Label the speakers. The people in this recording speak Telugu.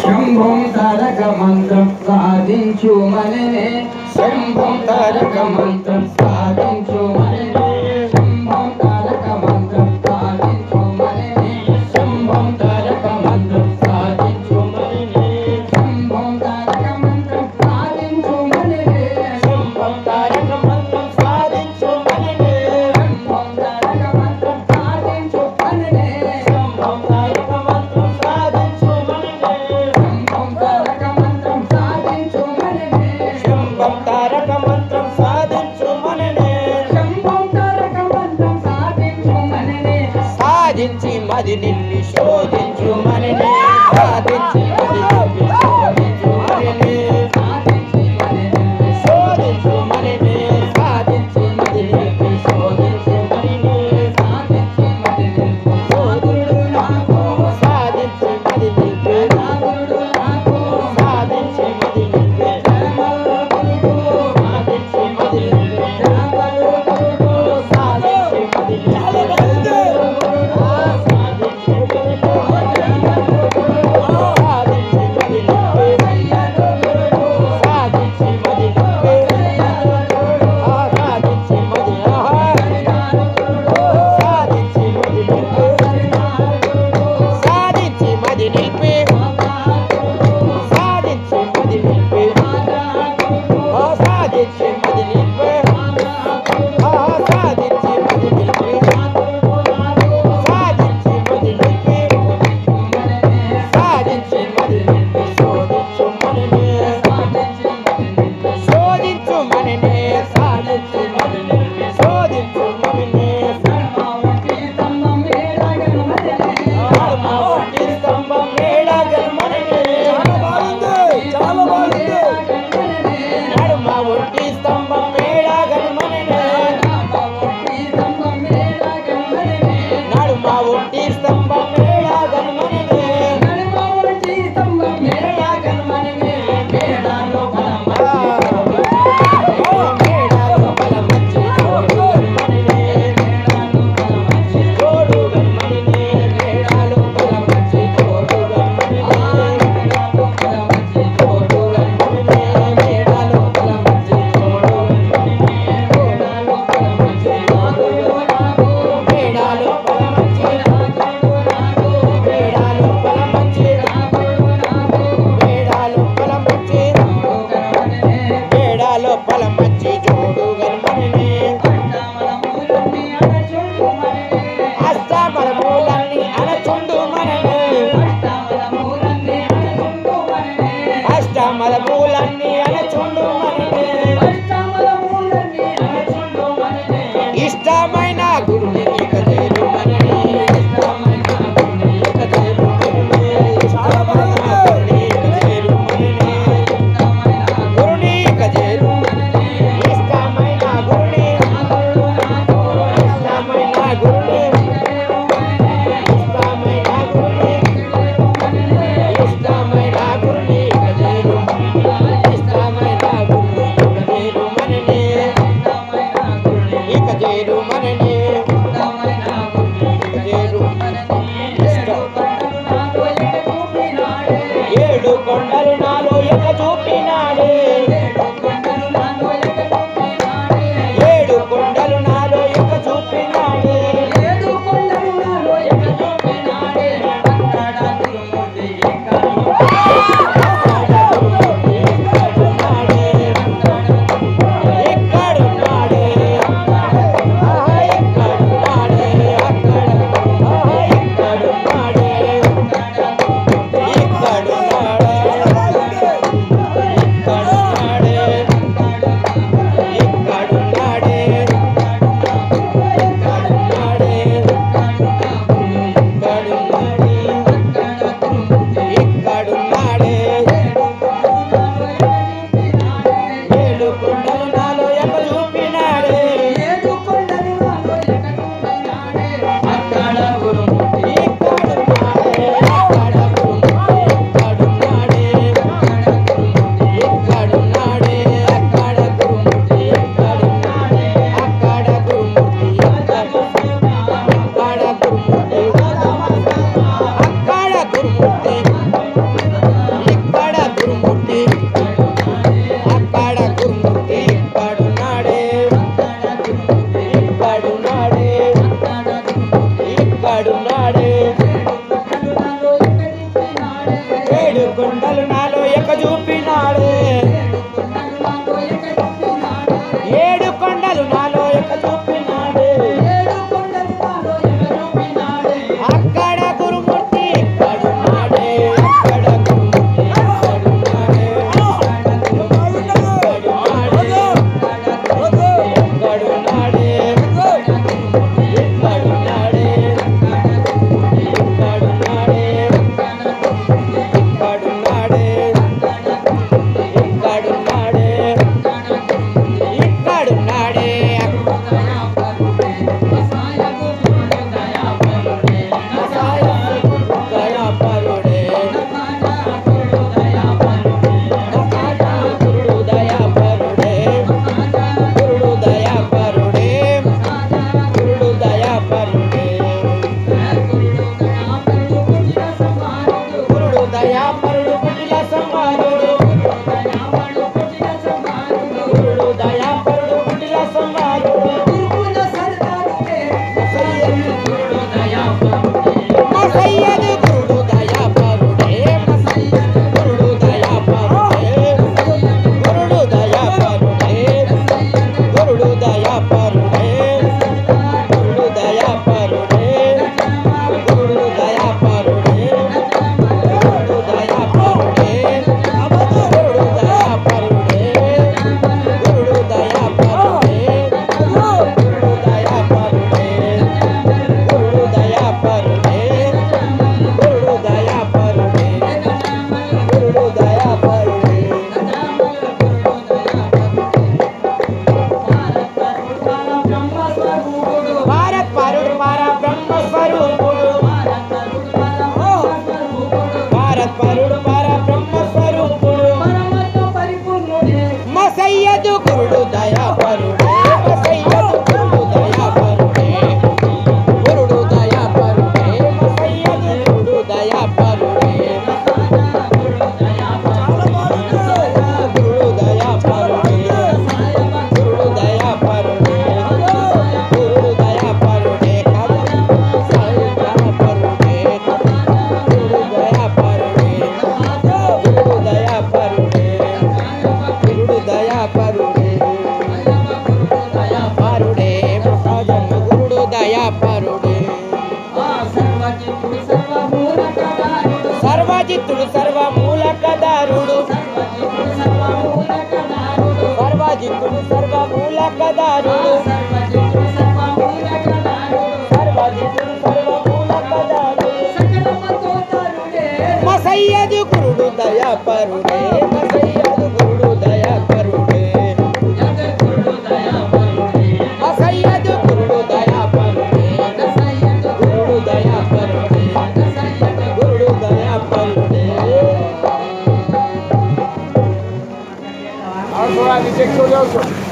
Speaker 1: శంభం తారక మంత్రం సాధించు మననే శంభం తారక మంత్రం సాధించు మననే శంభం తారక మంత్రం సాధించు మననే శంభం తారక మంత్రం సాధించు మననే శంభం తారక మంత్రం సాధించు మననే శంభం తారక మంత్రం సాధించు మననే శంభం తారక మంత్రం సాధించు మననే శంభం తారక మంత్రం సాధించు మననే శంభం తారక మంత్రం సాధించు మననే శంభం తారక మంత్రం సాధించు మననే శంభం తారక మంత్రం సాధించు మననే సాధించి మది నిన్ను శోధించు మననే సాధించి మది నిన్ను శోధించు మననే సాధించి మది నిన్ను శోధించు మననే సాధించి మది నిన్ను శోధించు మననే సాధించి మది నిన్ను సోదరుడు నాకు సాధించి మది నిన్ను నాగురుడు నాకు సాధించి మది నిన్ను జనమల్లుడు సాధించి మది నిన్ను జనమల్లుడు సాధించి మది నిన్ను ఇష్టమైన గురుని ఇక చేరు మననే ఇష్టమైన గురుని ఇక చేరు మననే ఇష్టమైన గురుని ఇక చేరు మననే గురుని ఇక చేరు మననే ఇష్టమైన గురుని ఇష్టమైన గురుని ఇష్టమైన గురుని ఇష్టమైన గురుని ఇక చేరు గురుమూర్తి అక్కడ గురుమూర్తి ఇక్కడున్నాడే ఇక్కడున్నాడే ఇక్కడున్నాడే ఏడు కొండలు నాలో ఎక్క చూపినాడే ఏడు కొండలు నాలో ఎక్క చూపినాడే అక్కడ గురుమూర్తి ఇక్కడున్నాడే అక్కడ గురుమూర్తి ఇక్కడున్నాడే ఇక్కడున్నాడే ఇక్కడున్నాడే మసయ్యదు గురుడు దయాపరుడే మసయ్యదు గురుడు దయాపరుడే గురుడు దయాపరుడే మసయ్యదు గురుడు దయాపరుడే గురుడు దయాపరుడే గురుడు దయాపరుడే గురుడు దయాపరుడే గురుడు దయాపరుడే సాయి దయాపరుడే గురుడు దయాపరుడే గురుడు దయాపరుడే దయాపరుడే మహాజన్మ గురుడు దయాపరుడే సర్వజిత్తుడు సర్వమూలకదారుడు సర్వజిత్తుడు సర్వమూలకదారుడు సర్వజిత్తుడు సర్వమూలకదారుడు మసయ్యదు గురుడు దయాపరుడే మసయ్యదు గురుడు దయాపరుడే మసయ్యదు గురుడు దయాపరుడే గురుడు దయాపరుడే గురుడు దయాపరుడే
Speaker 2: Agora, deixa que eu olhar o